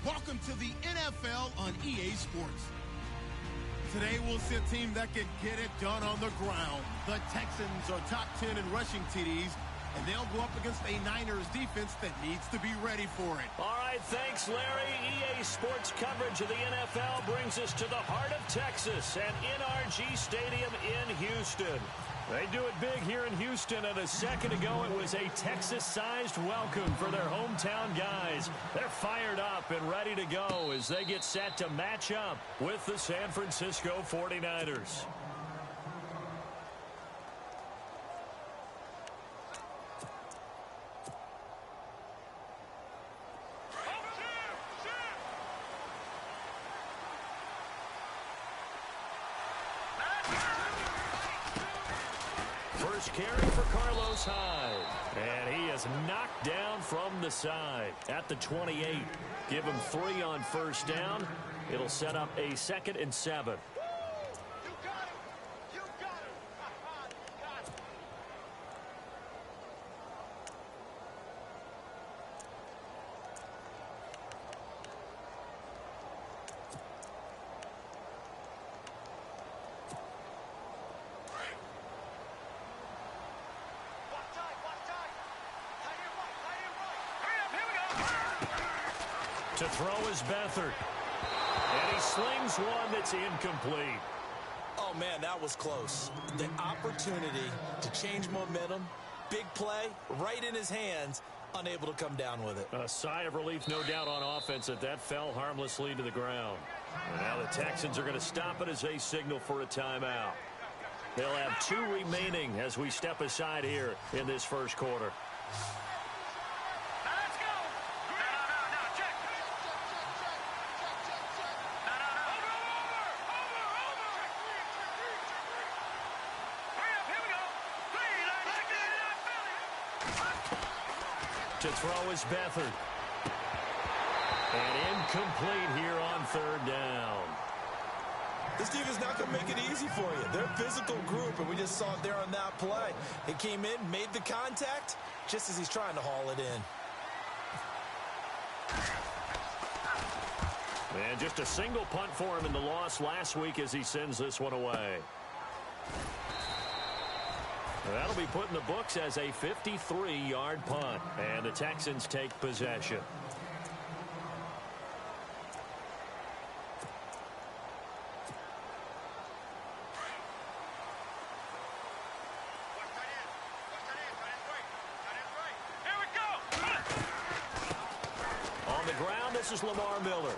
welcome to the NFL on EA Sports. Today we'll see a team that can get it done on the ground. The Texans are top 10 in rushing TDs, and they'll go up against a Niners defense that needs to be ready for it. All right, thanks, Larry. EA Sports coverage of the NFL brings us to the heart of Texas and NRG Stadium in Houston. They do it big here in Houston, and a second ago it was a Texas-sized welcome for their hometown guys. They're fired up and ready to go as they get set to match up with the San Francisco 49ers. First carry for Carlos Hyde. And he is knocked down from the side at the 28. Give him 3 on first down. It'll set up a 2nd and 7. To throw is Beathard. And he slings one that's incomplete. Oh, man, that was close. The opportunity to change momentum, big play, right in his hands, unable to come down with it. A sigh of relief, no doubt, on offense that fell harmlessly to the ground. And now the Texans are going to stop it as they signal for a timeout. They'll have 2 remaining as we step aside here in this first quarter. To throw is Beathard. And incomplete here on 3rd down. This team is not going to make it easy for you. They're a physical group, and we just saw it there on that play. He came in, made the contact, just as he's trying to haul it in. And just a single punt for him in the loss last week as he sends this one away. That'll be put in the books as a 53-yard punt, and the Texans take possession. On the ground, this is Lamar Miller.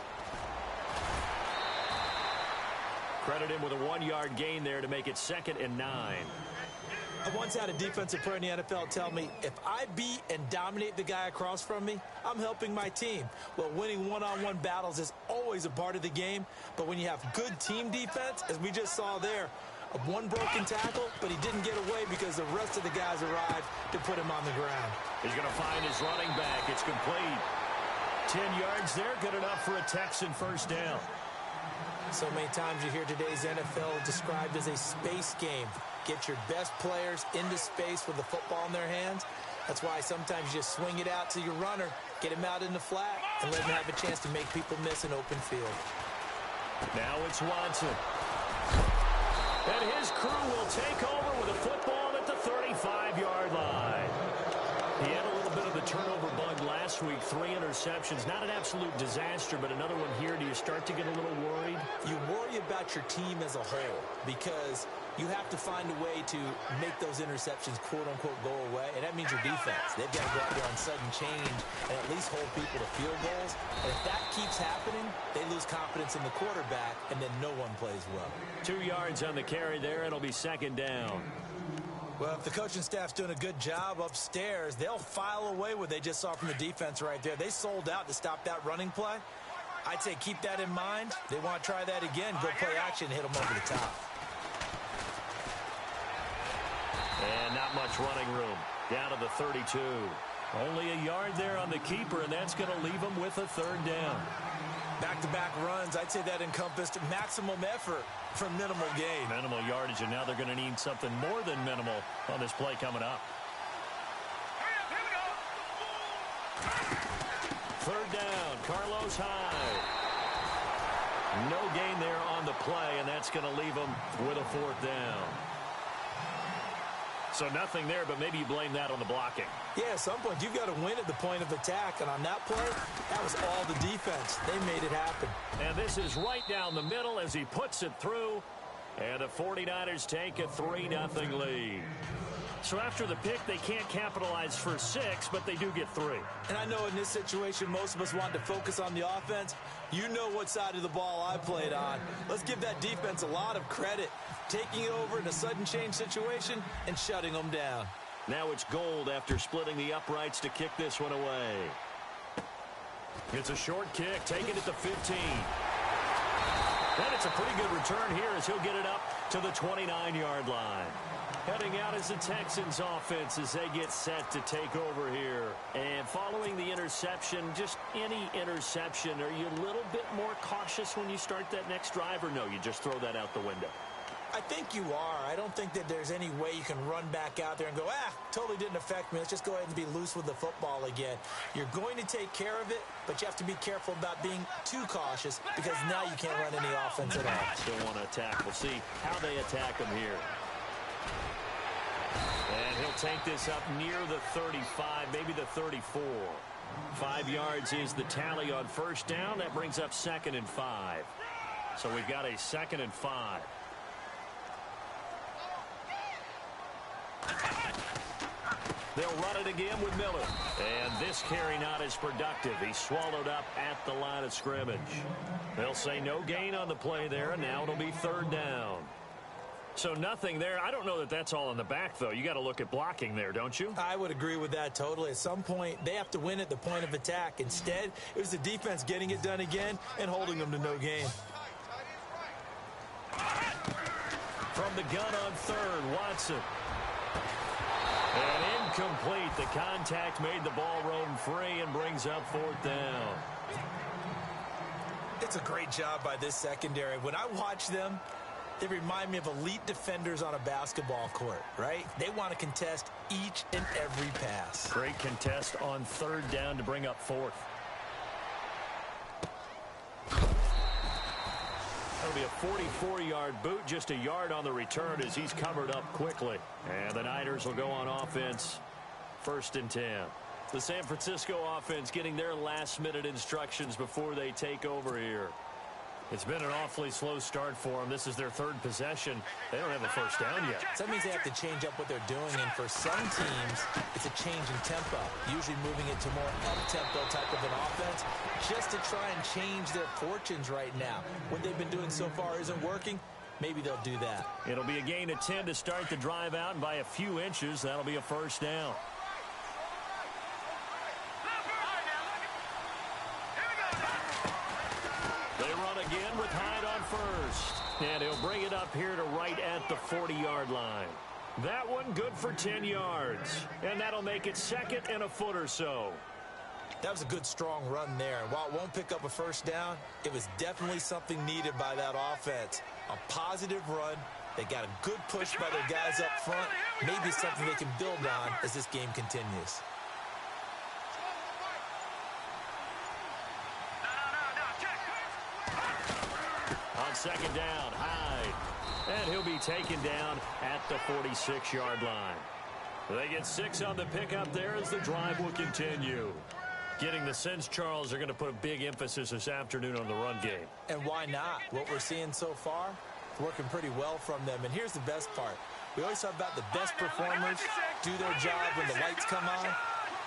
Credit him with a 1-yard gain there to make it 2nd and 9. I once had a defensive player in the NFL tell me, if I beat and dominate the guy across from me, I'm helping my team. Well, winning one-on-one battles is always a part of the game, but when you have good team defense, as we just saw there, one broken tackle, but he didn't get away because the rest of the guys arrived to put him on the ground. He's going to find his running back. It's complete. 10 yards there, good enough for a Texan first down. So many times you hear today's NFL described as a space game. Get your best players into space with the football in their hands. That's why sometimes you just swing it out to your runner, get him out in the flat, and let him have a chance to make people miss an open field. Now it's Watson. And his crew will take over with a football at the 35-yard line. He had a little bit of the turnover bug last week, 3 interceptions. Not an absolute disaster, but another one here. Do you start to get a little worried? You worry about your team as a whole because you have to find a way to make those interceptions, quote-unquote, go away, and that means your defense. They've got to go out there on sudden change and at least hold people to field goals. And if that keeps happening, they lose confidence in the quarterback, and then no one plays well. 2 yards on the carry there. It'll be 2nd down. Well, if the coaching staff's doing a good job upstairs, they'll file away what they just saw from the defense right there. They sold out to stop that running play. I'd say keep that in mind. They want to try that again, go play action, hit them over the top. And not much running room. Down to the 32. Only a yard there on the keeper, and that's going to leave them with a 3rd down. Back-to-back runs, I'd say that encompassed maximum effort for minimal gain. Minimal yardage, and now they're going to need something more than minimal on this play coming up. Third down, Carlos Hyde. No gain there on the play, and that's going to leave him with a fourth down. So nothing there, but maybe you blame that on the blocking. Yeah, at some point, you've got to win at the point of attack. And on that play, that was all the defense. They made it happen. And this is right down the middle as he puts it through. And the 49ers take a 3-0 lead. So after the pick, they can't capitalize for 6, but they do get 3. And I know in this situation, most of us want to focus on the offense. You know what side of the ball I played on. Let's give that defense a lot of credit. Taking it over in a sudden change situation and shutting them down. Now it's gold after splitting the uprights to kick this one away. It's a short kick, taken at the 15. And it's a pretty good return here as he'll get it up to the 29-yard line. Heading out is the Texans offense as they get set to take over here. And following the interception, just any interception, are you a little bit more cautious when you start that next drive, or no, you just throw that out the window? I think you are. I don't think that there's any way you can run back out there and go, totally didn't affect me. Let's just go ahead and be loose with the football again. You're going to take care of it, but you have to be careful about being too cautious because now you can't run any offense at all. Still want to attack. We'll see how they attack him here. And he'll take this up near the 35, maybe the 34. 5 yards is the tally on first down. That brings up 2nd and 5. So we've got a 2nd and 5. They'll run it again with Miller. And this carry not as productive. He's swallowed up at the line of scrimmage. They'll say no gain on the play there, and now it'll be 3rd down. So nothing there. I don't know that that's all in the back, though. You got to look at blocking there, don't you? I would agree with that totally. At some point, they have to win at the point of attack. Instead, it was the defense getting it done again and holding them to no gain. From the gun on 3rd, Watson. And incomplete. The contact made the ball roam free and brings up 4th down. It's a great job by this secondary. When I watch them, they remind me of elite defenders on a basketball court, right? They want to contest each and every pass. Great contest on 3rd down to bring up 4th. That'll be a 44-yard boot, just a yard on the return as he's covered up quickly. And the Niners will go on offense, 1st and 10. The San Francisco offense getting their last-minute instructions before they take over here. It's been an awfully slow start for them. This is their 3rd possession. They don't have a first down yet. So that means they have to change up what they're doing, and for some teams, it's a change in tempo, usually moving it to more up-tempo type of an offense, just to try and change their fortunes right now. What they've been doing so far isn't working. Maybe they'll do that. It'll be a gain of 10 to start the drive out, and by a few inches, that'll be a first down. Again with Hyde on first. And he'll bring it up here to right at the 40-yard line. That one good for 10 yards. And that'll make it 2nd and a foot or so. That was a good, strong run there. While it won't pick up a first down, it was definitely something needed by that offense. A positive run. They got a good push by their guys up front. Maybe something they can build on as this game continues. On 2nd down, Hyde. And he'll be taken down at the 46-yard line. They get 6 on the pickup there as the drive will continue. Getting the sense, Charles, they're going to put a big emphasis this afternoon on the run game. And why not? What we're seeing so far, it's working pretty well from them. And here's the best part. We always talk about the best performers do their job when the lights come on.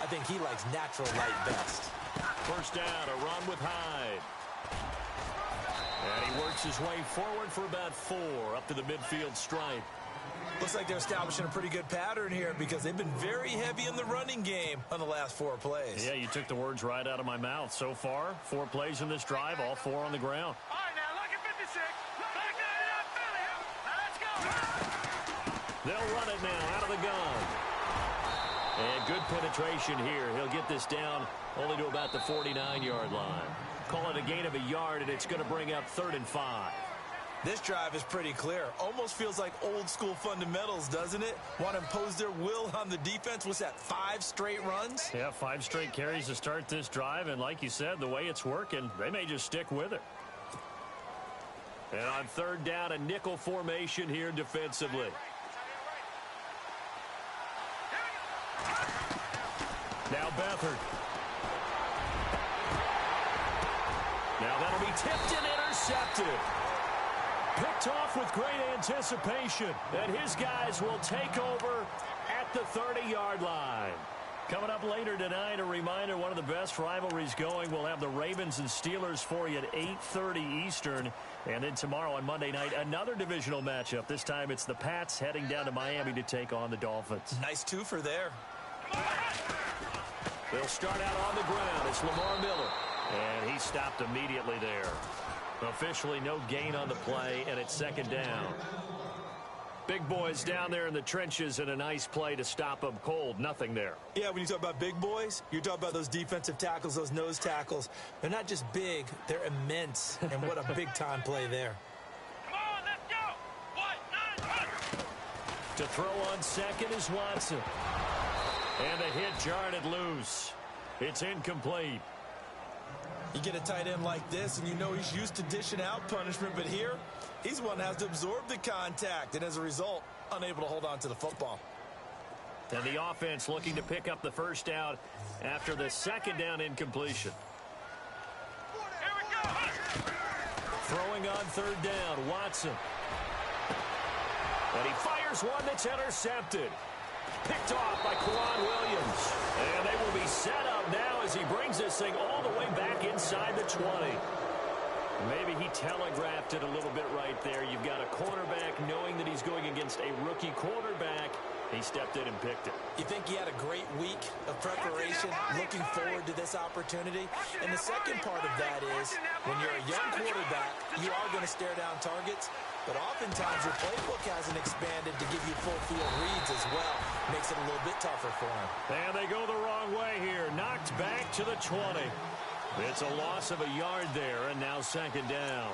I think he likes natural light best. First down, a run with Hyde. And he works his way forward for about 4 up to the midfield stripe. Looks like they're establishing a pretty good pattern here because they've been very heavy in the running game on the last 4 plays. Yeah, you took the words right out of my mouth. So far, 4 plays in this drive, all 4 on the ground. All right, now look at 56. Let's go. They'll run it now out of the gun. And good penetration here. He'll get this down only to about the 49-yard line. Call it a gain of a yard, and it's going to bring up 3rd and 5. This drive is pretty clear. Almost feels like old school fundamentals, doesn't it? Want to impose their will on the defense. What's that, 5 straight runs? Yeah, 5 straight carries to start this drive. And like you said, the way it's working, they may just stick with it. And on third down, a nickel formation here defensively. Now Beathard. Now that'll be tipped and intercepted. Picked off with great anticipation. And his guys will take over at the 30-yard line. Coming up later tonight, a reminder, one of the best rivalries going. We'll have the Ravens and Steelers for you at 8:30 Eastern. And then tomorrow on Monday night, another divisional matchup. This time it's the Pats heading down to Miami to take on the Dolphins. Nice twofer there. They'll start out on the ground. It's Lamar Miller. And he stopped immediately there. Officially no gain on the play, and it's second down. Big boys down there in the trenches, and a nice play to stop them cold. Nothing there. Yeah, when you talk about big boys, you're talking about those defensive tackles, those nose tackles. They're not just big, they're immense. And what a big-time play there. Come on, let's go. 1, 9, 1. To throw on second is Watson. And the hit jarred it loose. It's incomplete. You get a tight end like this, and you know he's used to dishing out punishment, but here, he's the one that has to absorb the contact, and as a result, unable to hold on to the football. And the offense looking to pick up the first down after the second down incompletion. Here we go. Throwing on third down, Watson. And he fires one that's intercepted. Picked off by Quan Williams. And they will be set up now as he brings this thing all the way back inside the 20. Maybe he telegraphed it a little bit right there. You've got a quarterback knowing that he's going against a rookie quarterback. He stepped in and picked it. You think he had a great week of preparation, looking forward to this opportunity? And the second part of that is, when you're a young quarterback, you are going to stare down targets, but oftentimes your playbook hasn't expanded to give you full field reads as well. Makes it a little bit tougher for him. And they go the wrong way here. Knocked back to the 20. It's a loss of a yard there, and now second down.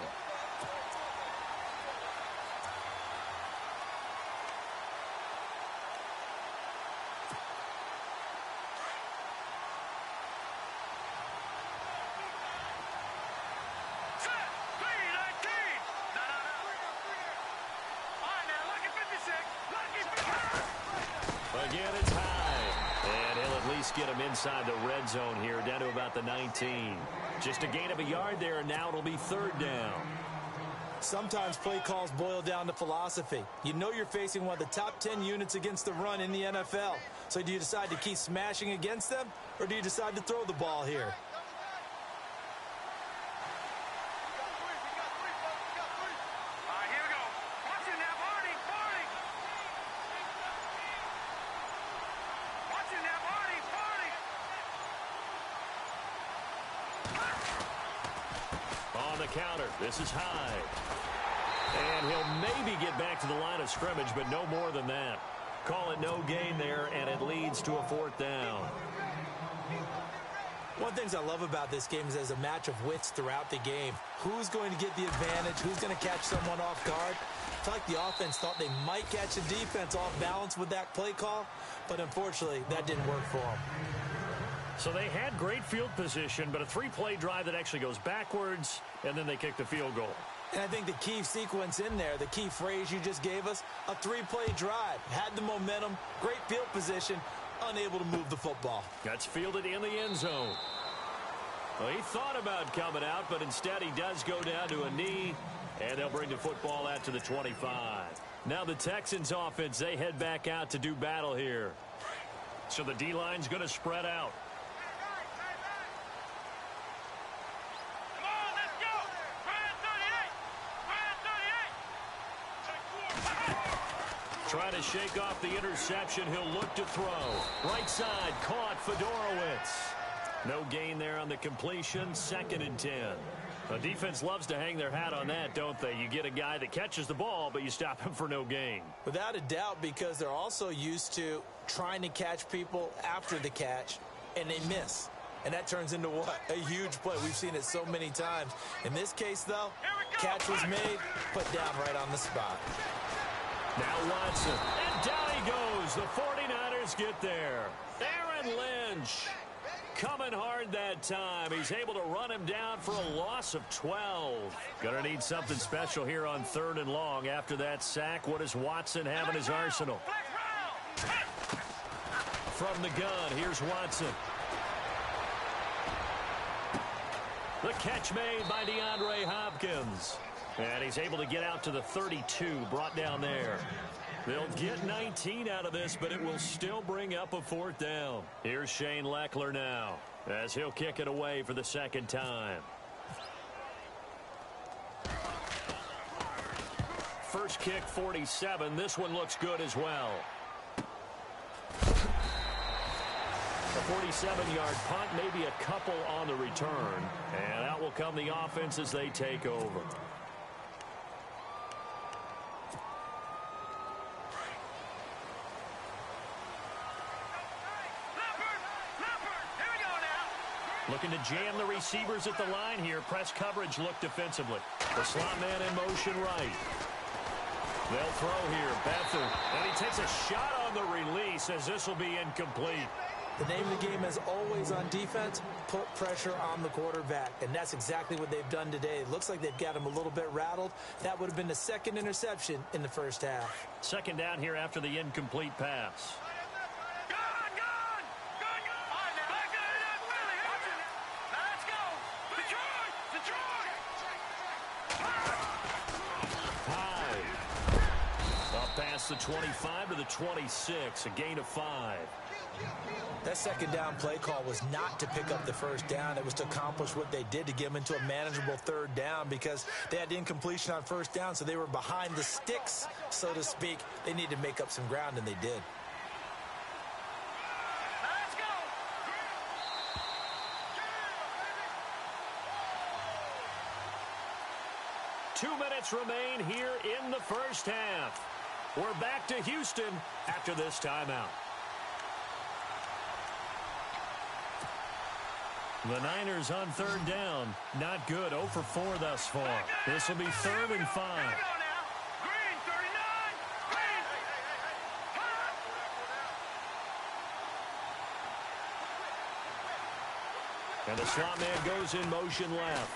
Again, it's high. And he'll at least get him inside the red zone here, down to about the 19. Just a gain of a yard there, and now it'll be third down. Sometimes play calls boil down to philosophy. You know you're facing one of the top 10 units against the run in the NFL. So do you decide to keep smashing against them, or do you decide to throw the ball here? On the counter, this is high. And he'll maybe get back to the line of scrimmage, but no more than that. Call it no gain there, and it leads to a fourth down. One of the things I love about this game is there's a match of wits throughout the game. Who's going to get the advantage? Who's going to catch someone off guard? I feel like the offense thought they might catch the defense off balance with that play call, but unfortunately, that didn't work for them. So they had great field position, but a 3-play drive that actually goes backwards, and then they kick the field goal. And I think the key sequence in there, the key phrase you just gave us, a 3-play drive. Had the momentum, great field position, unable to move the football. That's fielded in the end zone. Well, he thought about coming out, but instead he does go down to a knee, and they'll bring the football out to the 25. Now the Texans offense, they head back out to do battle here. So the D-line's going to spread out. Trying to shake off the interception. He'll look to throw. Right side, caught Fedorowicz. No gain there on the completion. 2nd and 10. The defense loves to hang their hat on that, don't they? You get a guy that catches the ball, but you stop him for no gain. Without a doubt, because they're also used to trying to catch people after the catch, and they miss. And that turns into what? A huge play. We've seen it so many times. In this case, though, Catch was made, put down right on the spot. Now Watson, and down he goes. The 49ers get there. Aaron Lynch coming hard that time. He's able to run him down for a loss of 12. Gonna need something special here on 3rd and long. After that sack, what does Watson have in his arsenal? From the gun, here's Watson. The catch made by DeAndre Hopkins. And he's able to get out to the 32, brought down there. They'll get 19 out of this, but it will still bring up a 4th down. Here's Shane Leckler now, as he'll kick it away for the 2nd time. First kick, 47. This one looks good as well. A 47-yard punt, maybe a couple on the return. And out will come the offense as they take over. Looking to jam the receivers at the line here. Press coverage look defensively. The slot man in motion right. They'll throw here. Beathard. And he takes a shot on the release as this will be incomplete. The name of the game is always on defense, put pressure on the quarterback. And that's exactly what they've done today. It looks like they've got him a little bit rattled. That would have been the 2nd interception in the 1st half. 2nd down here after the incomplete pass. The 25 to the 26, a gain of 5. That 2nd down play call was not to pick up the 1st down. It was to accomplish what they did to get them into a manageable 3rd down because they had incompletion on 1st down, so they were behind the sticks, so to speak. They needed to make up some ground, and they did. Let's go. 2 minutes remain here in the 1st half. We're back to Houston after this timeout. The Niners on 3rd down. Not good. 0 for 4 thus far. This will be 3rd and 5. Green, 39. Green. And the slot man goes in motion left.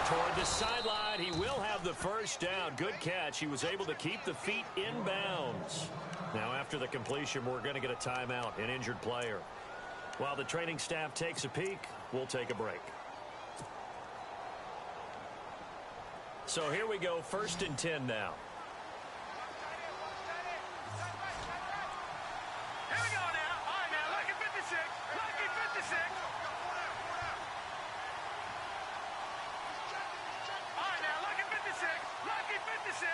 Toward the sideline, he will have the 1st down. Good catch. He was able to keep the feet in bounds. Now, after the completion, we're going to get a timeout, an injured player. While the training staff takes a peek, we'll take a break. So here we go, 1st and 10 now. Here we go now. All right, now, lucky 56. Lucky 56. All right, now, lucky 56. Lucky 56.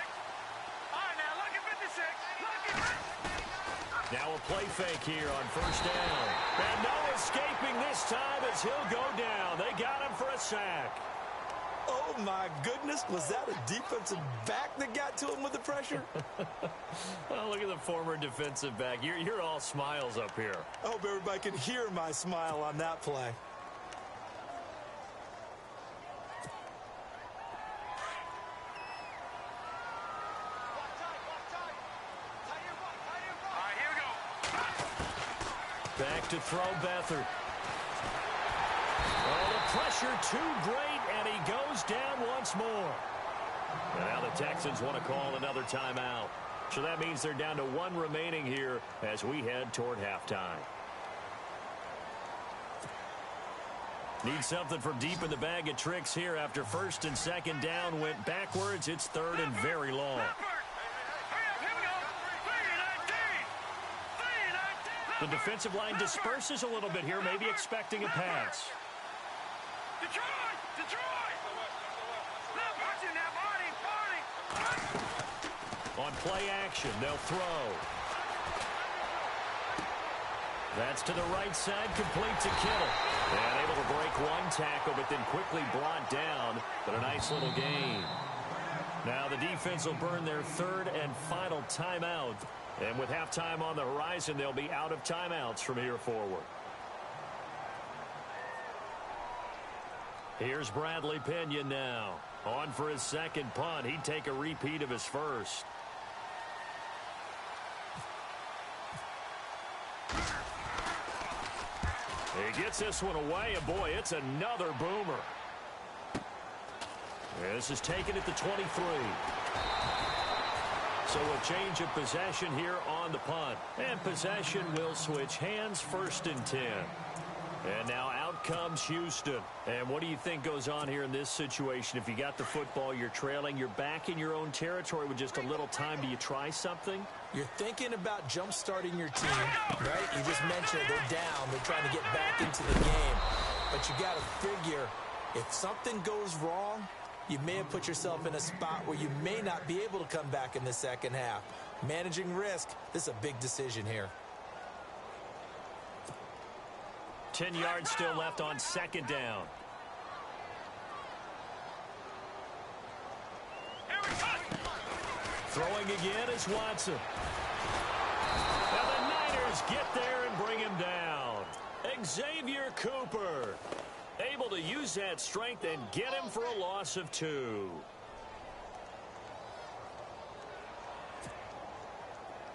All right, now, lucky 56. Lucky 56. Now a play fake here on 1st down. And no escaping this time as he'll go down. They got him for a sack. Oh, my goodness. Was that a defensive back that got to him with the pressure? Oh, look at the former defensive back. You're all smiles up here. I hope everybody can hear my smile on that play. Back to throw Beathard. Oh, the pressure too great, and he goes down once more. And now the Texans want to call another timeout. So that means they're down to 1 remaining here as we head toward halftime. Need something from deep in the bag of tricks here after 1st and 2nd down went backwards. It's 3rd and very long. The defensive line disperses a little bit here, maybe expecting a pass. Detroit! Detroit! Watching that, Barney! On play action, they'll throw. That's to the right side, complete to Kittle. And able to break 1 tackle, but then quickly brought down. But a nice little gain. Now the defense will burn their 3rd and final timeout. And with halftime on the horizon, they'll be out of timeouts from here forward. Here's Bradley Pinion now. On for his second punt. He'd take a repeat of his first. He gets this one away, and boy, it's another boomer. This is taken at the 23. So a change of possession here on the punt. And possession will switch hands, 1st and 10. And now out comes Houston. And what do you think goes on here in this situation? If you got the football, you're trailing, you're back in your own territory with just a little time. Do you try something? You're thinking about jump-starting your team, right? You just mentioned they're down. They're trying to get back into the game. But you got to figure, if something goes wrong, you may have put yourself in a spot where you may not be able to come back in the second half. Managing risk, this is a big decision here. 10 yards still left on 2nd down. Throwing again is Watson. And the Niners get there and bring him down. Xavier Cooper able to use that strength and get him for a loss of 2.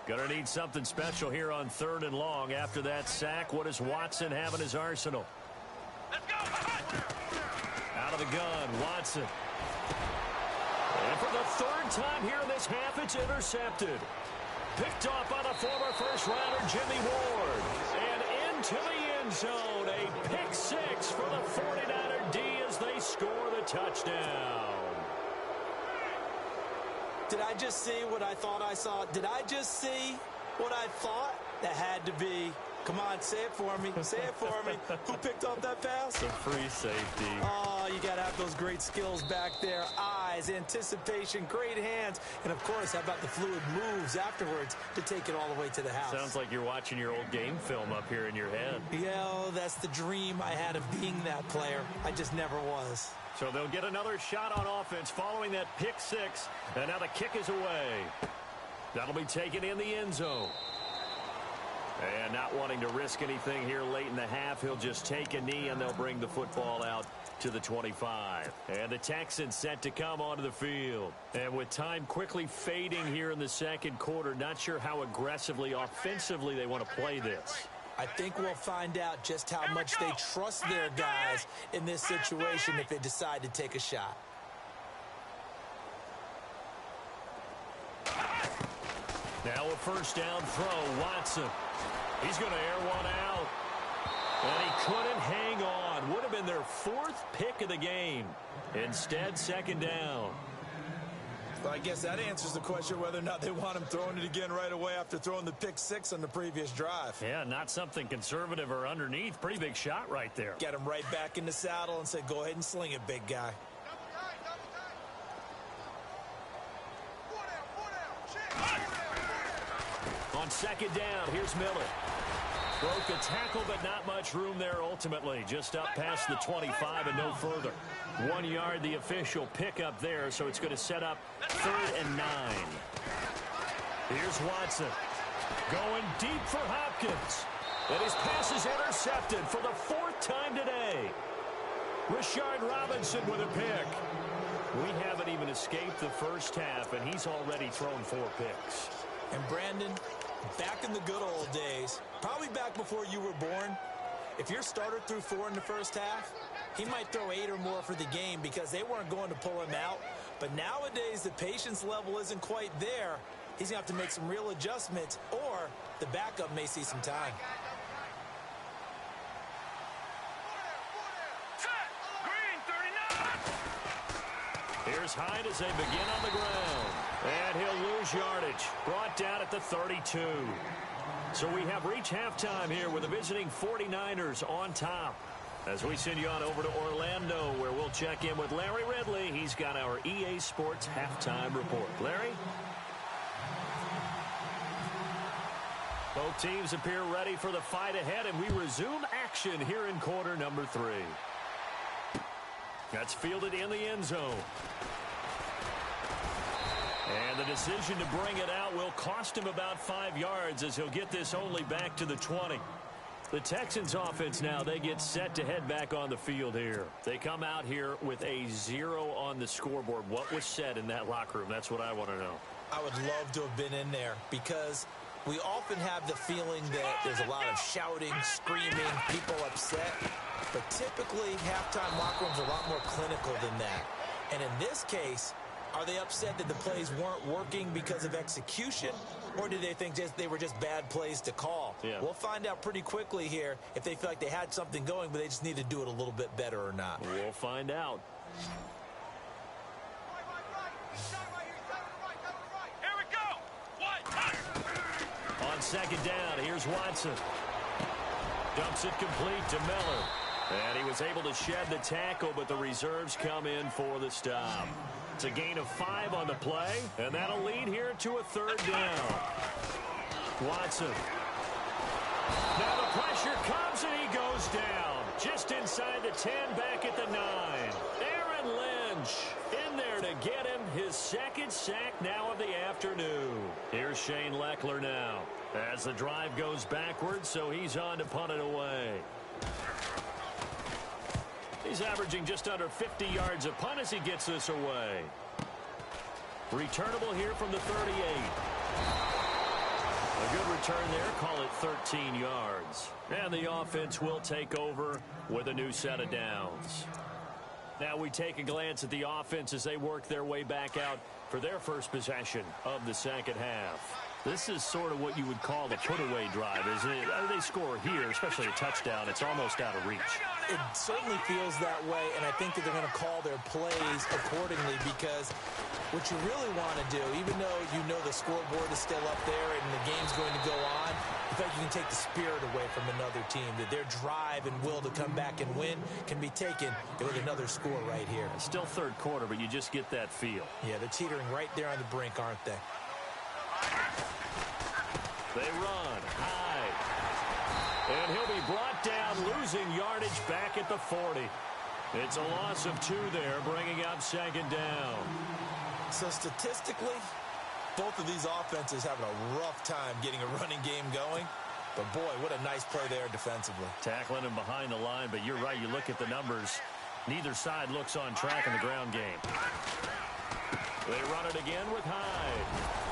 Gonna need something special here on 3rd and long. After that sack, what does Watson have in his arsenal? Let's go. Out of the gun, Watson. And for the 3rd time here in this half, it's intercepted. Picked off by the former first-rounder Jimmy Ward. And into the end zone, a pick 6 for the 49er D as they score the touchdown. Did I just see what I thought I saw? Did I just see what I thought? That had to be. Come on, say it for me. Say it for me. Who picked up that pass? The free safety. Oh, you got to have those great skills back there. Eyes, anticipation, great hands. And, of course, how about the fluid moves afterwards to take it all the way to the house? Sounds like you're watching your old game film up here in your head. Yeah, that's the dream I had of being that player. I just never was. So they'll get another shot on offense following that pick 6. And now the kick is away. That'll be taken in the end zone. And not wanting to risk anything here late in the half, he'll just take a knee and they'll bring the football out to the 25. And the Texans set to come onto the field. And with time quickly fading here in the second quarter, not sure how aggressively, offensively they want to play this. I think we'll find out just how much they trust their guys in this situation if they decide to take a shot. Now a first down throw, Watson. He's going to air one out. And he couldn't hang on. Would have been their 4th pick of the game. Instead, 2nd down. Well, I guess that answers the question whether or not they want him throwing it again right away after throwing the pick 6 on the previous drive. Yeah, not something conservative or underneath. Pretty big shot right there. Get him right back in the saddle and say, go ahead and sling it, big guy. On 2nd down, here's Miller. Broke a tackle, but not much room there ultimately. Just up past the 25 and no further. 1 yard, the official pickup there, so it's going to set up 3rd and 9. Here's Watson. Going deep for Hopkins. And his pass is intercepted for the 4th time today. Rashard Robinson with a pick. We haven't even escaped the first half, and he's already thrown 4 picks. And Brandon, back in the good old days, probably back before you were born, if your starter threw 4 in the first half, he might throw 8 or more for the game because they weren't going to pull him out. But nowadays, the patience level isn't quite there. He's going to have to make some real adjustments, or the backup may see some time. Here's Hyde as they begin on the ground. And he'll lose yardage. Brought down at the 32. So we have reached halftime here with the visiting 49ers on top. As we send you on over to Orlando, where we'll check in with Larry Ridley. He's got our EA Sports halftime report. Larry? Both teams appear ready for the fight ahead, and we resume action here in quarter number 3. That's fielded in the end zone. And the decision to bring it out will cost him about 5 yards as he'll get this only back to the 20. The Texans offense now, they get set to head back on the field here. They come out here with a 0 on the scoreboard. What was said in that locker room? That's what I want to know. I would love to have been in there because we often have the feeling that there's a lot of shouting, screaming, people upset. But typically, halftime locker rooms are a lot more clinical than that. And in this case, are they upset that the plays weren't working because of execution? Or do they think they were just bad plays to call? Yeah. We'll find out pretty quickly here if they feel like they had something going, but they just need to do it a little bit better or not. We'll find out. Here we go. On second down, here's Watson. Dumps it complete to Miller. And he was able to shed the tackle, but the reserves come in for the stop. It's a gain of 5 on the play, and that'll lead here to a third down. Watson. Now the pressure comes, and he goes down. Just inside the 10, back at the 9. Aaron Lynch in there to get him his second sack now of the afternoon. Here's Shane Leckler now as the drive goes backwards, so he's on to punt it away. He's averaging just under 50 yards a punt as he gets this away. Returnable here from the 38. A good return there. Call it 13 yards. And the offense will take over with a new set of downs. Now we take a glance at the offense as they work their way back out for their first possession of the second half. This is sort of what you would call the put-away drive, isn't it? They score here, especially a touchdown. It's almost out of reach. It certainly feels that way, and I think that they're going to call their plays accordingly because what you really want to do, even though you know the scoreboard is still up there and the game's going to go on, in fact, you can take the spirit away from another team, that their drive and will to come back and win can be taken with another score right here. It's still third quarter, but you just get that feel. Yeah, they're teetering right there on the brink, aren't they? They run high. And he'll be brought down, losing yardage back at the 40. It's a loss of 2 there, bringing up second down. So statistically, both of these offenses having a rough time getting a running game going. But, boy, what a nice play there defensively. Tackling him behind the line, but you're right. You look at the numbers. Neither side looks on track in the ground game. They run it again with Hyde.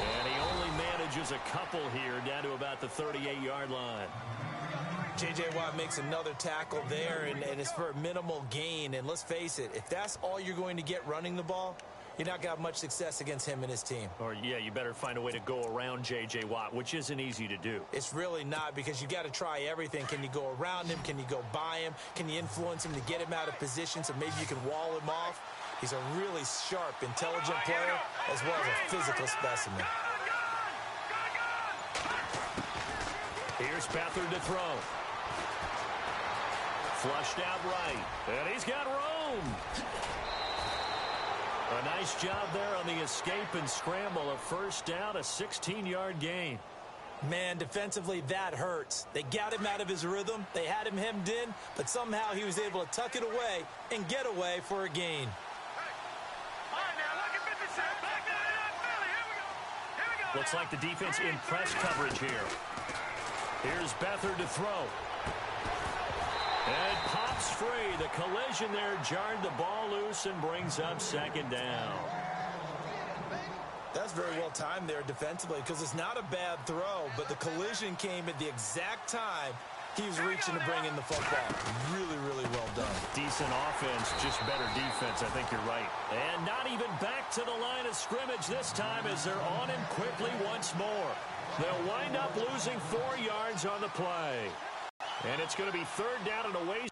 And he only manages a couple here down to about the 38-yard line. J.J. Watt makes another tackle there, and it's for a minimal gain. And let's face it, if that's all you're going to get running the ball, you're not going to have much success against him and his team. Or, yeah, you better find a way to go around J.J. Watt, which isn't easy to do. It's really not, because you got to try everything. Can you go around him? Can you go by him? Can you influence him to get him out of position so maybe you can wall him off? He's a really sharp, intelligent player, as well as a physical specimen. Here's Beathard to throw. Flushed out right. And he's got room. A nice job there on the escape and scramble. A first down, a 16-yard gain. Man, defensively, that hurts. They got him out of his rhythm. They had him hemmed in, but somehow he was able to tuck it away and get away for a gain. Looks like the defense in press coverage here. Here's Beathard to throw. And pops free. The collision there jarred the ball loose and brings up second down. That's very well timed there defensively, because it's not a bad throw, but the collision came at the exact time he was reaching to bring in the football. Really, really well done. Decent offense, just better defense. I think you're right. And not even back to the line of scrimmage this time as they're on him quickly once more. They'll wind up losing 4 yards on the play. And it's going to be third down and away.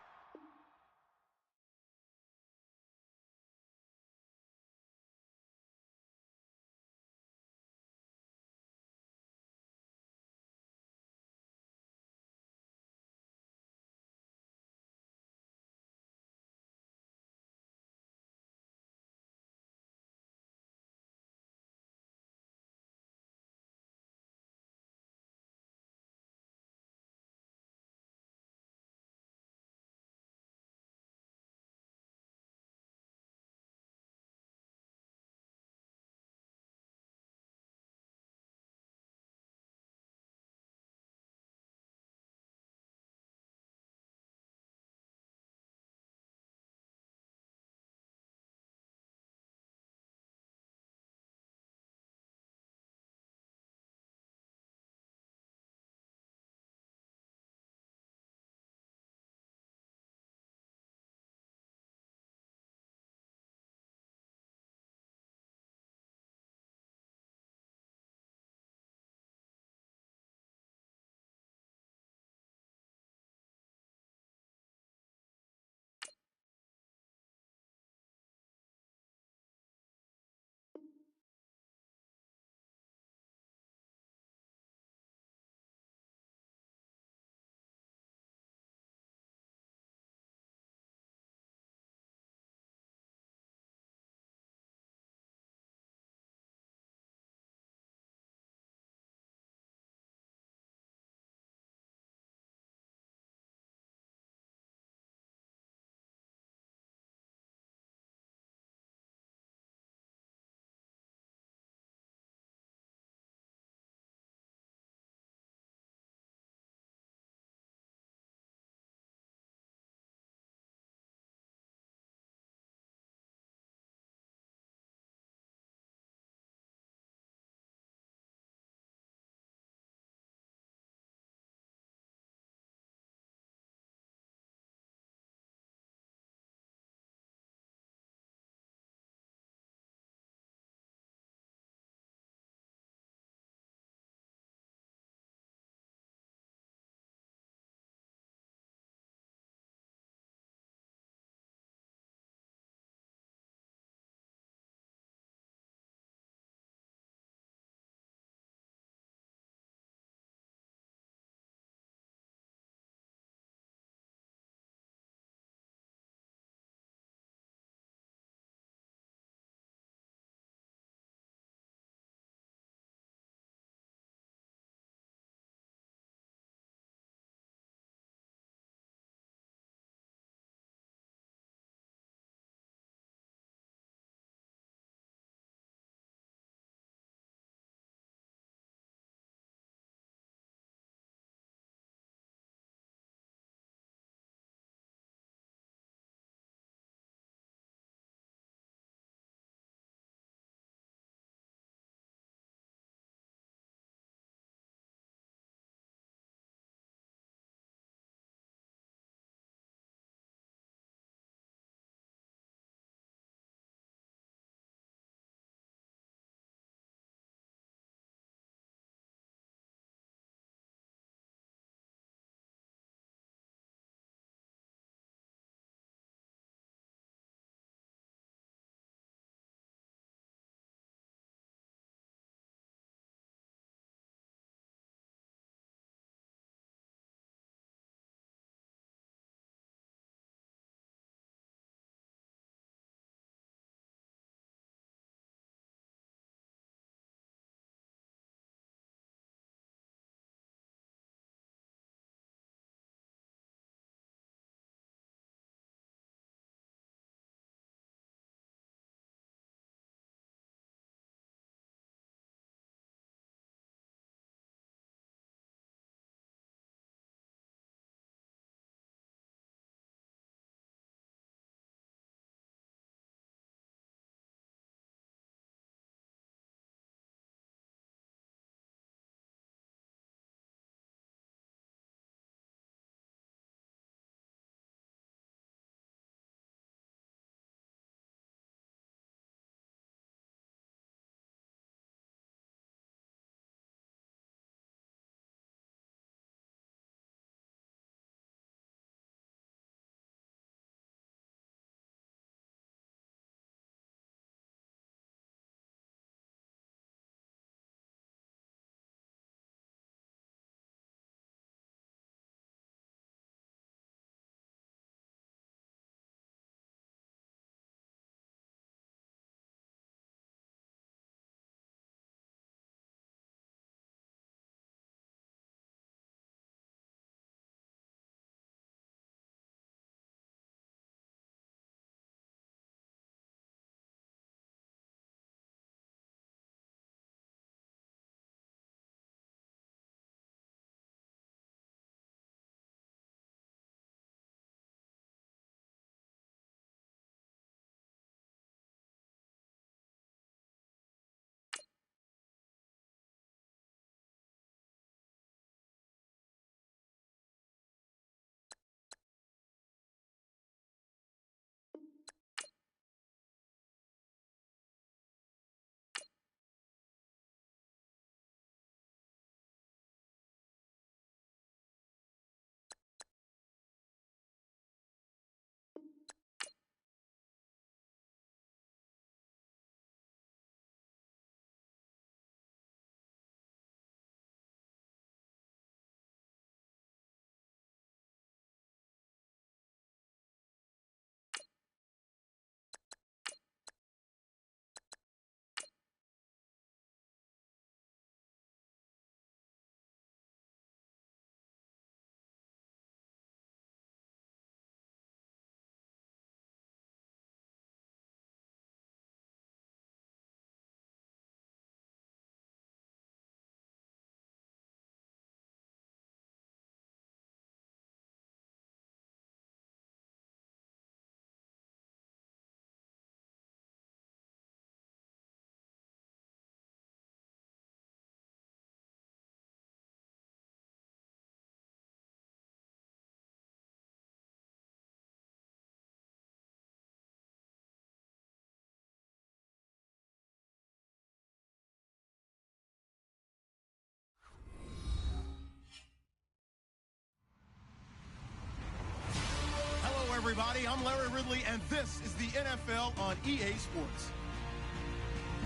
everybody. I'm Larry Ridley, and this is the NFL on EA Sports.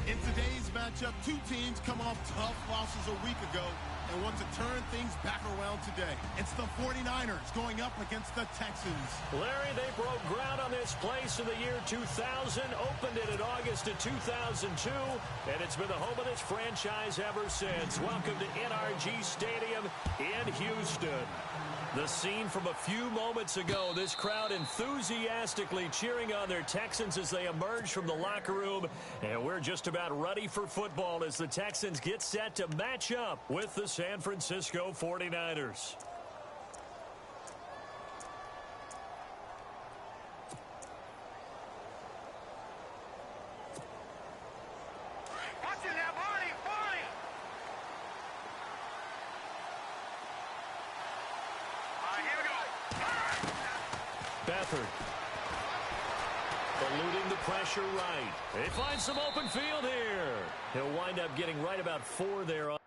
In today's matchup, two teams come off tough losses a week ago and want to turn things back around today. It's the 49ers going up against the Texans. Larry, they broke ground on this place in the year 2000, opened it in August of 2002, and it's been the home of this franchise ever since. Welcome to NRG Stadium in Houston. The scene from a few moments ago, this crowd enthusiastically cheering on their Texans as they emerge from the locker room. And we're just about ready for football as the Texans get set to match up with the San Francisco 49ers. Eluding the pressure right. They find some open field here. He'll wind up getting right about 4 there. On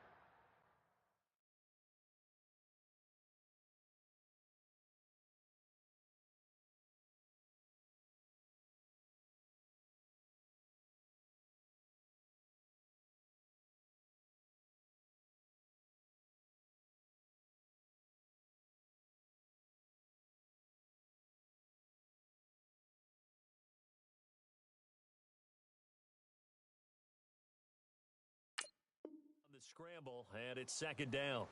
the scramble, and it's second down.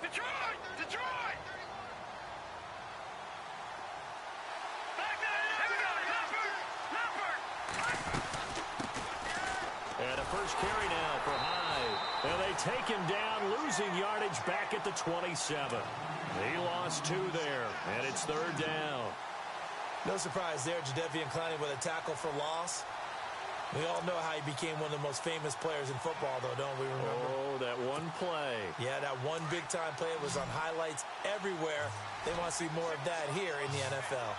Detroit! Detroit! And a first carry now for Hyde. And they take him down, losing yardage back at the 27. He lost 2 there, and it's third down. No surprise there, Jadeveon Clowney with a tackle for loss. We all know how he became one of the most famous players in football, though, don't we remember? Oh, that one play. Yeah, that one big-time play was on highlights everywhere. They want to see more of that here in the NFL.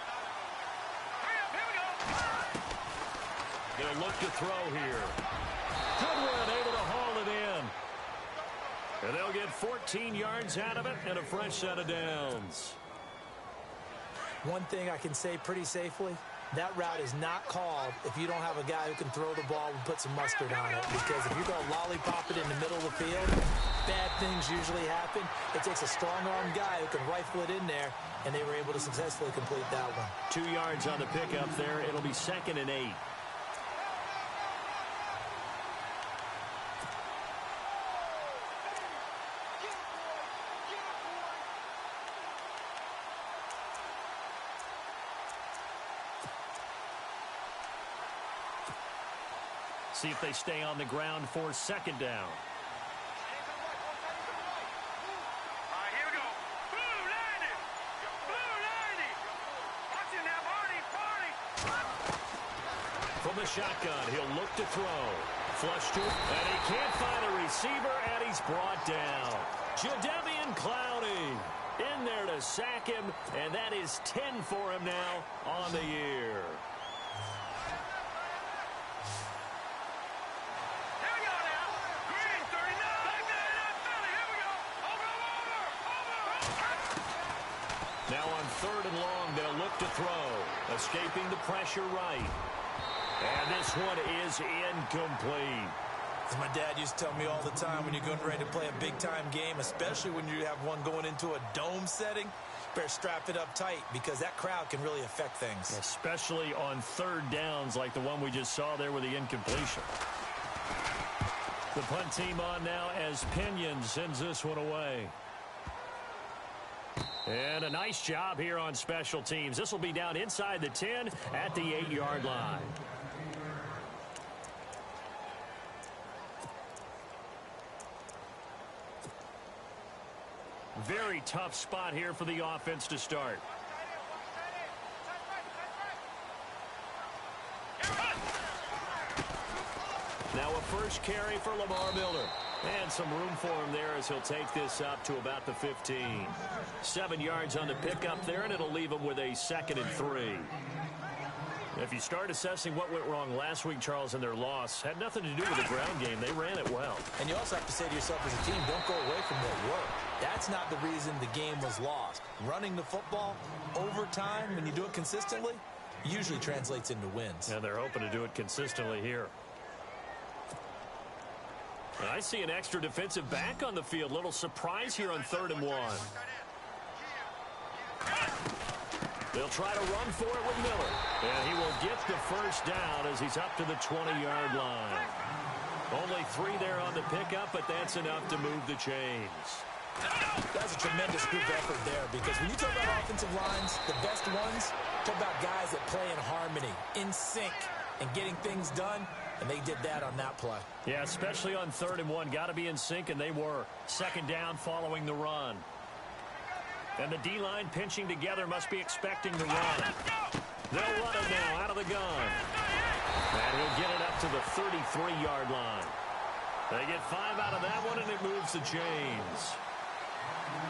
They'll look to throw here. Goodwin able to haul it in. And they'll get 14 yards out of it and a fresh set of downs. One thing I can say pretty safely, that route is not called if you don't have a guy who can throw the ball and put some mustard on it. Because if you're going to lollipop it in the middle of the field, bad things usually happen. It takes a strong-armed guy who can rifle it in there, and they were able to successfully complete that one. 2 yards on the pickup there. It'll be 2nd and 8. See if they stay on the ground for 2nd down. Here we go. Blue 90. Blue 90. Watch it now, Barney. From the shotgun, he'll look to throw. Flush to him, and he can't find a receiver, and he's brought down. Jadeveon Clowney in there to sack him, and that is 10 for him now on the year. Now on 3rd and long, they'll look to throw. Escaping the pressure right. And this one is incomplete. As my dad used to tell me all the time, when you're getting ready to play a big-time game, especially when you have one going into a dome setting, better strap it up tight because that crowd can really affect things. Especially on 3rd downs like the one we just saw there with the incompletion. The punt team on now as Pinion sends this one away. And a nice job here on special teams. This will be down inside the 10 at the 8-yard line. Very tough spot here for the offense to start. Now a first carry for Lamar Miller. And some room for him there as he'll take this up to about the 15. 7 yards on the pickup there, and it'll leave him with a 2nd and 3. If you start assessing what went wrong last week, Charles, in their loss, had nothing to do with the ground game. They ran it well. And you also have to say to yourself as a team, don't go away from what worked. That's not the reason the game was lost. Running the football over time, when you do it consistently, usually translates into wins. And they're hoping to do it consistently here. I see an extra defensive back on the field. Little surprise here on 3rd and 1. They'll try to run for it with Miller. And he will get the first down as he's up to the 20-yard line. Only 3 there on the pickup, but that's enough to move the chains. That's a tremendous group effort there, because when you talk about offensive lines, the best ones, talk about guys that play in harmony, in sync, and getting things done, and they did that on that play. Yeah, especially on 3rd and 1. Got to be in sync, and they were. 2nd down following the run. And the D-line pinching together, must be expecting the run. They'll run it now out of the gun. And he'll get it up to the 33-yard line. They get 5 out of that one, and it moves the chains.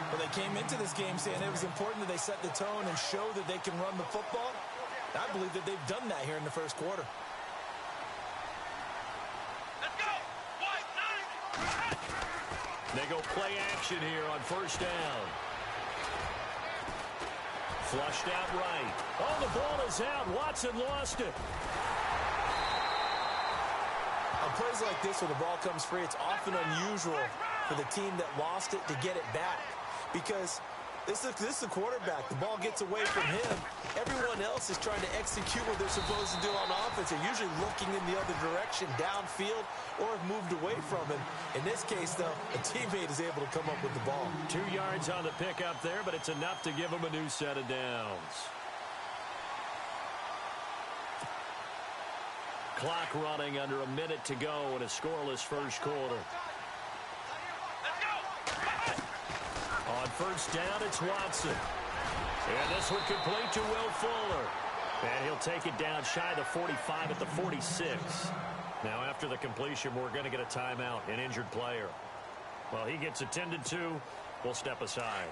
Well, they came into this game saying it was important that they set the tone and show that they can run the football. I believe that they've done that here in the first quarter. They go play action here on 1st down. Flushed out right. Oh, the ball is out. Watson lost it. On plays like this where the ball comes free, it's often unusual for the team that lost it to get it back. Because this is the quarterback. The ball gets away from him. Everyone else is trying to execute what they're supposed to do on offense. They're usually looking in the other direction, downfield, or have moved away from him. In this case, though, a teammate is able to come up with the ball. 2 yards on the pickup there, but it's enough to give them a new set of downs. Clock running under a minute to go in a scoreless first quarter. On 1st down, it's Watson. And this one complete to Will Fuller. And he'll take it down shy of the 45 at the 46. Now, after the completion, we're going to get a timeout, an injured player. Well, he gets attended to. We'll step aside.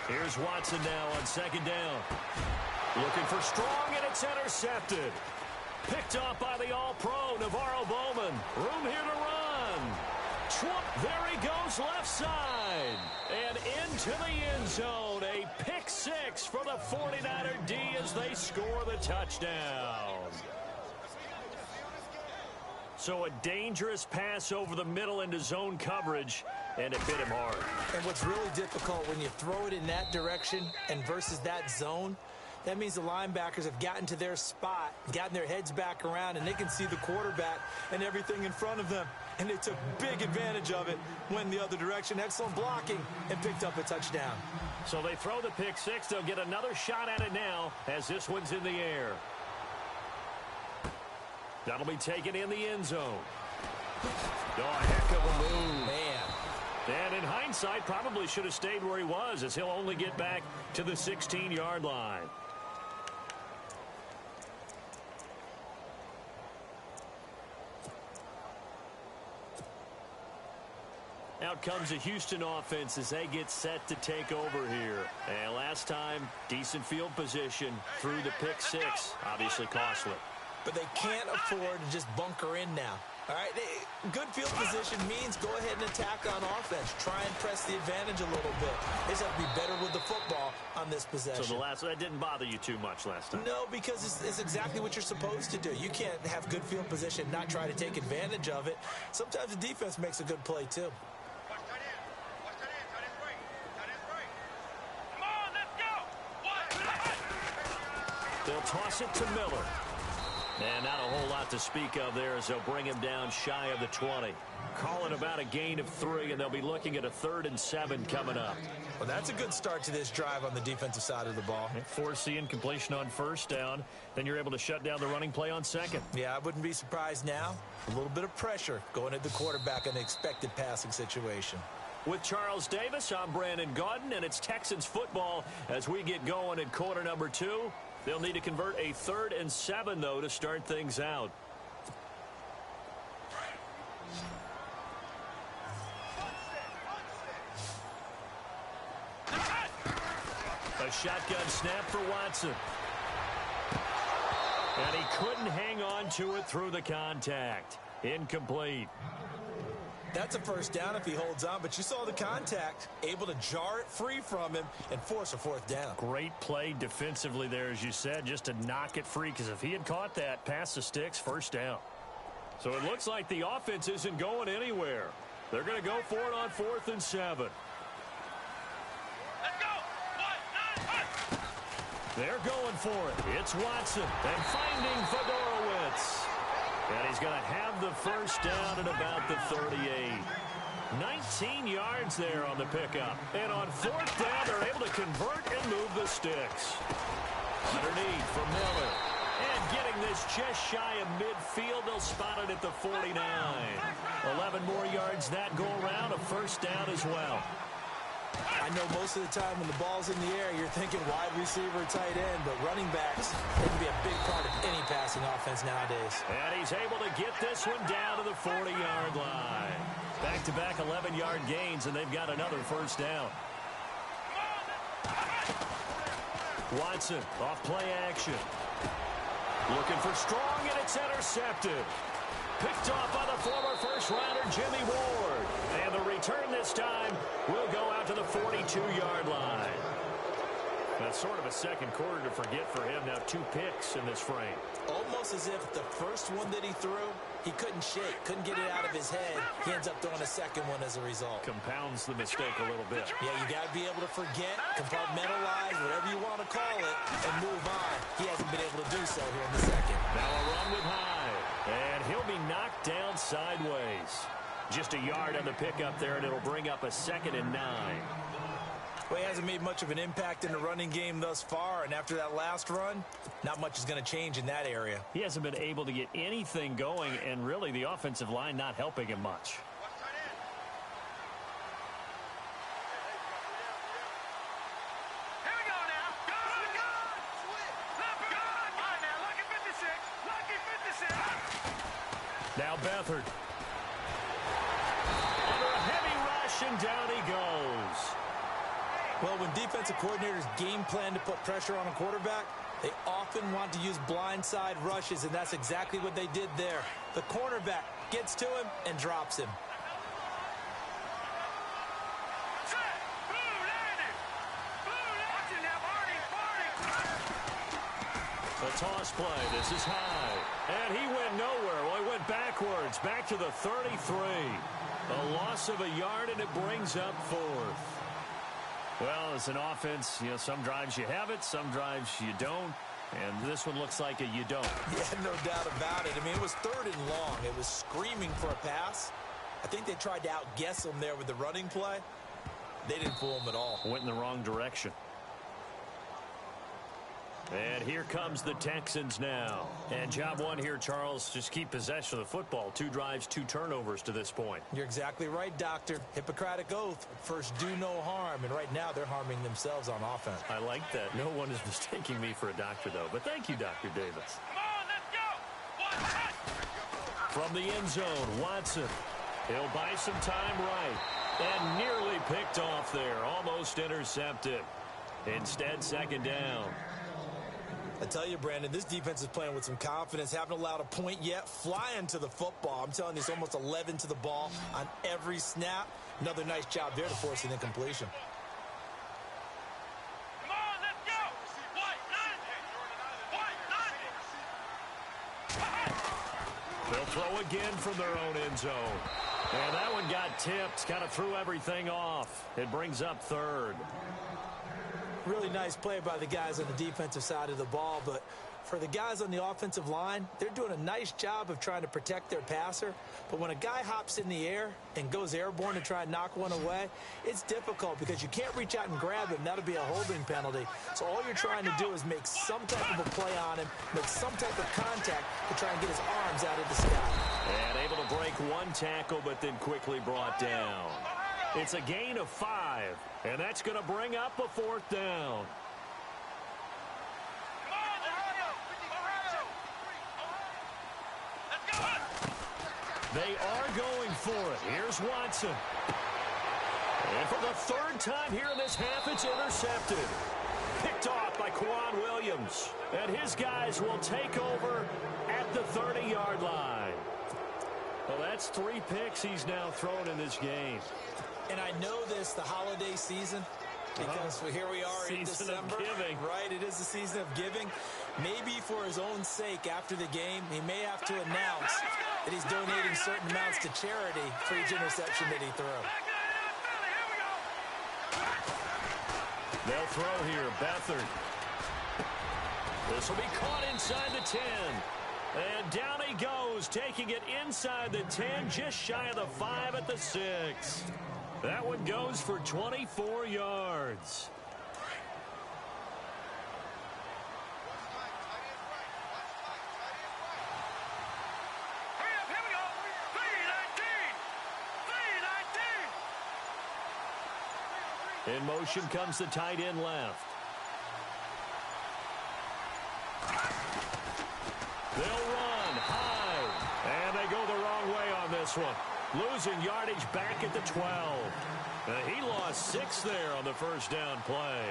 Here's Watson now on 2nd down. Looking for Strong, and it's intercepted. Picked off by the All-Pro, Navarro Bowman. Room here to run. There he goes left side. And into the end zone. A pick 6 for the 49er D as they score the touchdown. So a dangerous pass over the middle into zone coverage, and it bit him hard. And what's really difficult when you throw it in that direction and versus that zone, that means the linebackers have gotten to their spot, gotten their heads back around, and they can see the quarterback and everything in front of them. And they took big advantage of it, went the other direction, excellent blocking, and picked up a touchdown. So they throw the pick 6. They'll get another shot at it now as this one's in the air. That'll be taken in the end zone. Oh, a heck of a move. Man. And in hindsight, probably should have stayed where he was, as he'll only get back to the 16-yard line. Out comes the Houston offense as they get set to take over here. And last time, decent field position through the pick 6. Obviously costly. But they can't afford to just bunker in now. All right, good field position means go ahead and attack on offense. Try and press the advantage a little bit. They just have to be better with the football on this possession. So that didn't bother you too much last time? No, because it's exactly what you're supposed to do. You can't have good field position, not try to take advantage of it. Sometimes the defense makes a good play, too. They'll toss it to Miller. And not a whole lot to speak of there as they'll bring him down shy of the 20. Calling about a gain of 3, and they'll be looking at a 3rd and 7 coming up. Well, that's a good start to this drive on the defensive side of the ball. Force the incompletion on 1st down. Then you're able to shut down the running play on 2nd. Yeah, I wouldn't be surprised now. A little bit of pressure going at the quarterback in the expected passing situation. With Charles Davis, I'm Brandon Gaudin, and it's Texans football as we get going in quarter number 2. They'll need to convert a 3rd and 7, though, to start things out. A shotgun snap for Watson. And he couldn't hang on to it through the contact. Incomplete. That's a first down if he holds on, but you saw the contact. Able to jar it free from him and force a fourth down. Great play defensively there, as you said, just to knock it free, because if he had caught that, past the sticks, first down. So it looks like the offense isn't going anywhere. They're going to go for it on 4th and 7. Let's go. 1, 9, 1. They're going for it. It's Watson and finding Fedorowicz. And he's going to have the first down at about the 38. 19 yards there on the pickup. And on 4th down, they're able to convert and move the sticks. Underneath for Miller. And getting this just shy of midfield, they'll spot it at the 49. 11 more yards that go around, a first down as well. I know most of the time when the ball's in the air, you're thinking wide receiver, tight end, but running backs can be a big part of any passing offense nowadays. And he's able to get this one down to the 40-yard line. Back-to-back 11-yard gains, and they've got another first down. Watson off play action. Looking for Strong, and it's intercepted. Picked off by the former first-rounder Jimmy Ward. And the return this time will go out to the 42-yard line. That's sort of a second quarter to forget for him. Now 2 picks in this frame. Almost as if the first one that he threw, he couldn't shake, couldn't get it out of his head. He ends up throwing a second one as a result. Compounds the mistake a little bit. Yeah, you got to be able to forget, compartmentalize, whatever you want to call it, and move on. He hasn't been able to do so here in the second. Now a run with Hyde. And he'll be knocked down sideways. Just a yard on the pickup there, and it'll bring up a 2nd and 9. Well, he hasn't made much of an impact in the running game thus far, and after that last run, not much is going to change in that area. He hasn't been able to get anything going, and really the offensive line not helping him much. Here we go now. Go, go. Go. All right, now, lucky 56. Lucky 56. Now Beathard. Under a heavy rush, and down he goes. Well, when defensive coordinators game plan to put pressure on a quarterback, they often want to use blindside rushes, and that's exactly what they did there. The cornerback gets to him and drops him. Set. Blue landing. Watch it now, Barney. A toss play. This is high. And he went nowhere. Well, he went backwards. Back to the 33. A loss of a yard, and it brings up 4th. Well, as an offense, you know, some drives you have it, some drives you don't. And this one looks like a you don't. Yeah, no doubt about it. I mean, it was 3rd and long. It was screaming for a pass. I think they tried to outguess him there with the running play. They didn't fool him at all. Went in the wrong direction. And here comes the Texans now. And job one here, Charles, just keep possession of the football. 2 drives, 2 turnovers to this point. You're exactly right, Doctor. Hippocratic oath. First, do no harm. And right now, they're harming themselves on offense. I like that. No one is mistaking me for a doctor, though. But thank you, Dr. Davis. Come on, let's go. 1, 1. From the end zone, Watson. He'll buy some time right. And nearly picked off there. Almost intercepted. Instead, 2nd down. I tell you, Brandon, this defense is playing with some confidence. Haven't allowed a point yet. Flying to the football. I'm telling you, it's almost 11 to the ball on every snap. Another nice job there to force an incompletion. Come on, let's go. 1, 9. They'll throw again from their own end zone. And that one got tipped. Kind of threw everything off. It brings up 3rd. Really nice play by the guys on the defensive side of the ball, but for the guys on the offensive line, they're doing a nice job of trying to protect their passer. But when a guy hops in the air and goes airborne to try and knock one away, it's difficult because you can't reach out and grab him. That'll be a holding penalty. So all you're trying to do is make some type of a play on him, make some type of contact to try and get his arms out of the sky. And able to break 1 tackle, but then quickly brought down. It's a gain of 5, and that's going to bring up a 4th down. They are going for it. Here's Watson. And for the 3rd time here in this half, it's intercepted. Picked off by Quan Williams. And his guys will take over at the 30-yard line. Well, that's 3 picks he's now thrown in this game. And I know this, the holiday season, because here we are in December. Season of giving. Right, it is the season of giving. Maybe for his own sake after the game, he may have to announce that he's donating certain amounts to charity for each interception that he throws. They'll throw here. Beathard. This will be caught inside the 10. And down he goes, taking it inside the 10, just shy of the 5 at the 6. That one goes for 24 yards. Here we go. 3-19. In motion comes the tight end left. They'll run high. And they go the wrong way on this one. Losing yardage back at the 12. He lost 6 there on the first down play.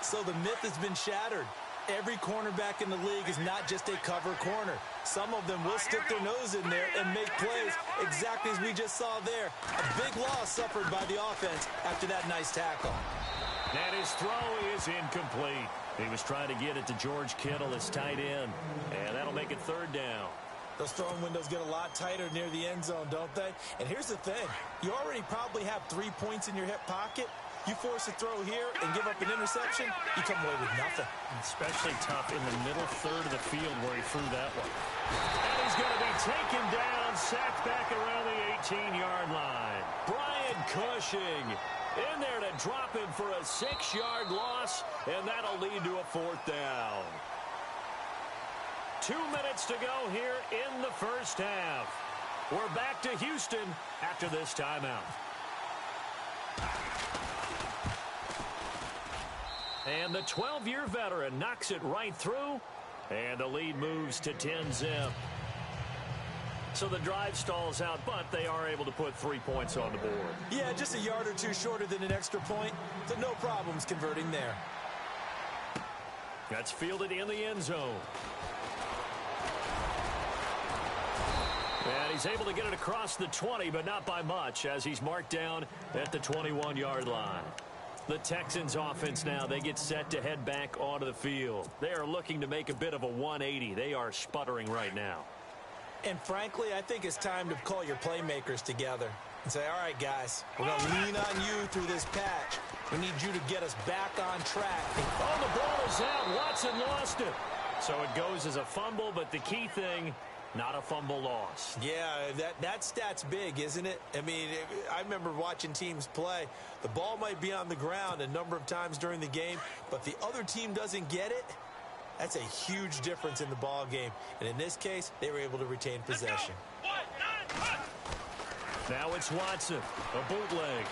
So the myth has been shattered. Every cornerback in the league is not just a cover corner. Some of them will stick their nose in there and make plays exactly as we just saw there. A big loss suffered by the offense after that nice tackle. And his throw is incomplete. He was trying to get it to George Kittle, his tight end. And that'll make it 3rd down. Those throwing windows get a lot tighter near the end zone, don't they? And here's the thing. You already probably have 3 points in your hip pocket. You force a throw here and give up an interception, you come away with nothing. Especially tough in the middle third of the field where he threw that one. And he's going to be taken down, sacked back around the 18-yard line. Brian Cushing in there to drop him for a 6-yard loss, and that'll lead to a 4th down. 2 minutes to go here in the first half. We're back to Houston after this timeout. And the 12-year veteran knocks it right through, and the lead moves to 10-zip. So the drive stalls out, but they are able to put 3 points on the board. Yeah, just a yard or two shorter than an extra point, so no problems converting there. That's fielded in the end zone. And he's able to get it across the 20, but not by much, as he's marked down at the 21-yard line. The Texans offense now, they get set to head back onto the field. They are looking to make a bit of a 180. They are sputtering right now. And frankly, I think it's time to call your playmakers together and say, all right, guys, we're going to lean on you through this patch. We need you to get us back on track. Oh, the ball is out. Watson lost it. So it goes as a fumble, but the key thing, not a fumble loss. Yeah, that stat's big, isn't it? I mean, I remember watching teams play. The ball might be on the ground a number of times during the game, but the other team doesn't get it. That's a huge difference in the ball game. And in this case, they were able to retain possession. Now it's Watson, a bootleg.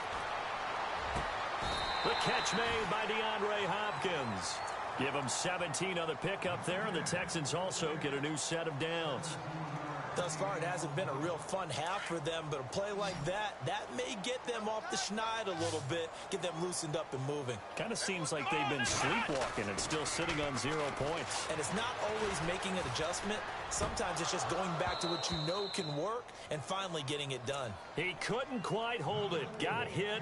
The catch made by DeAndre Hopkins. Give them 17 on the pickup there, and the Texans also get a new set of downs. Thus far, it hasn't been a real fun half for them, but a play like that may get them off the schneid a little bit, get them loosened up and moving. Kind of seems like they've been sleepwalking and still sitting on 0 points. And it's not always making an adjustment. Sometimes it's just going back to what you know can work and finally getting it done. He couldn't quite hold it. Got hit.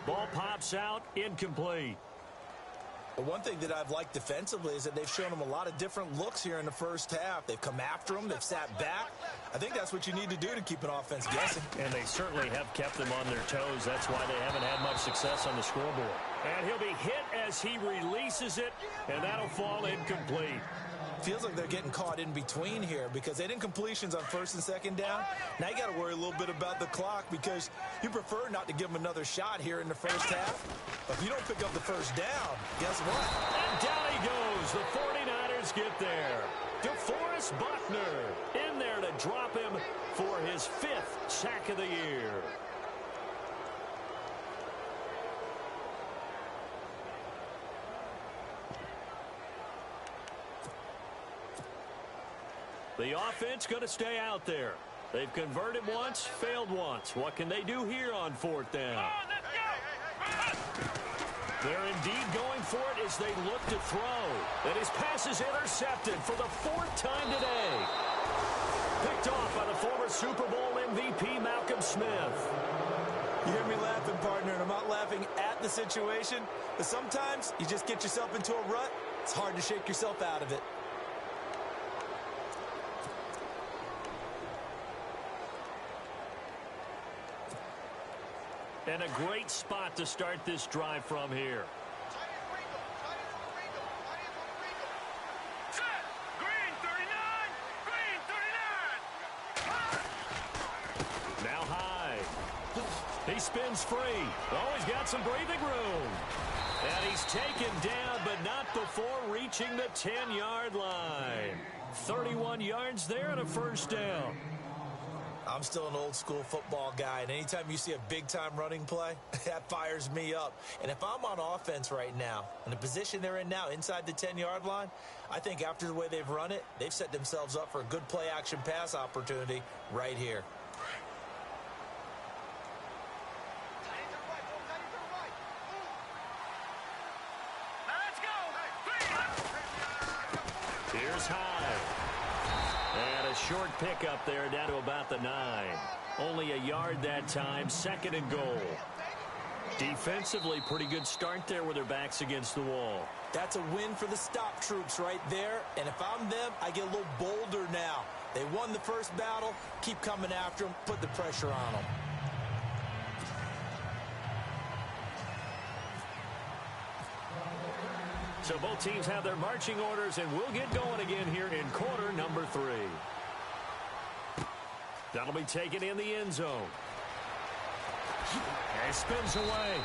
Ball pops out. Incomplete. But one thing that I've liked defensively is that they've shown them a lot of different looks here in the first half. They've come after them. They've sat back. I think that's what you need to do to keep an offense guessing. And they certainly have kept them on their toes. That's why they haven't had much success on the scoreboard. And he'll be hit as he releases it, and that'll fall incomplete. Feels like they're getting caught in between here because they did incompletions on 1st and 2nd down. Now you got to worry a little bit about the clock because you prefer not to give them another shot here in the first half. But if you don't pick up the first down, guess what? And down he goes. The 49ers get there. DeForest Buckner in there to drop him for his 5th sack of the year. The offense going to stay out there. They've converted once, failed once. What can they do here on 4th down? They're indeed going for it as they look to throw. And his pass is intercepted for the 4th time today. Picked off by the former Super Bowl MVP, Malcolm Smith. You hear me laughing, partner, and I'm not laughing at the situation, but sometimes you just get yourself into a rut. It's hard to shake yourself out of it. And a great spot to start this drive from here. Set. Green 39. Green 39. Now high. He spins free. Oh, he's got some breathing room. And he's taken down, but not before reaching the 10-yard line. 31 yards there and a first down. I'm still an old-school football guy, and anytime you see a big-time running play, that fires me up. And if I'm on offense right now, in the position they're in now, inside the 10-yard line, I think after the way they've run it, they've set themselves up for a good play-action pass opportunity right here. Let's go. Here's high. And a short pickup there down to about the 9. Only a yard that time, 2nd and goal. Defensively, pretty good start there with their backs against the wall. That's a win for the stop troops right there, and if I'm them, I get a little bolder now. They won the first battle, keep coming after them, put the pressure on them. So both teams have their marching orders, and we'll get going again here in quarter number 3. That'll be taken in the end zone. And spins away.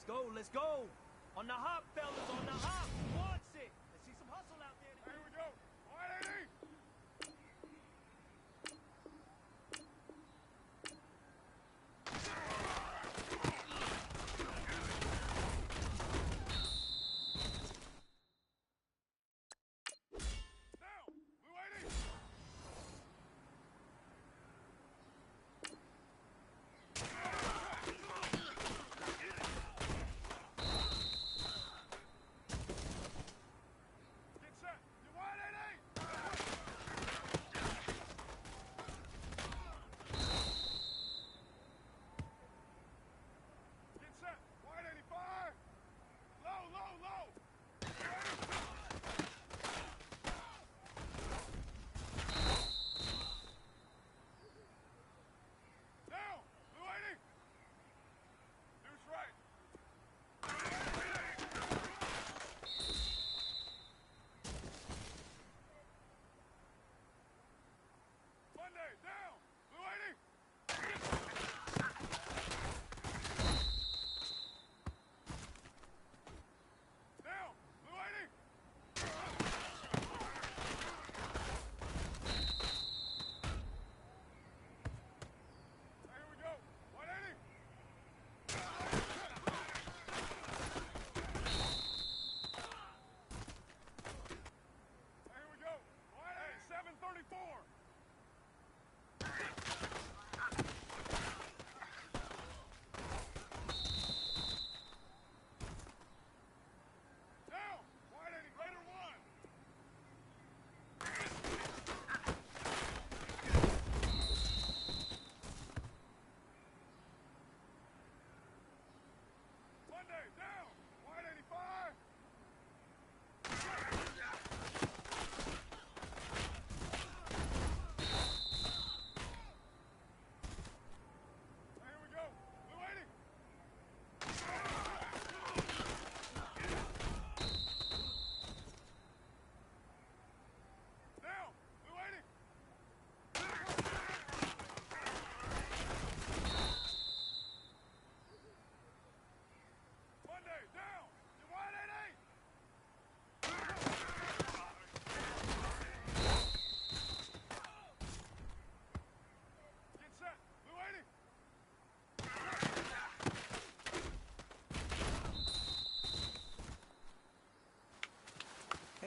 go, let's go. On the hop, fellas, on the hop. He wants it. Let's see some hustle out there. Here we go. Wide 80.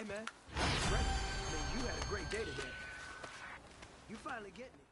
Hey, man, great. I mean, you had a great day today. You finally getting it.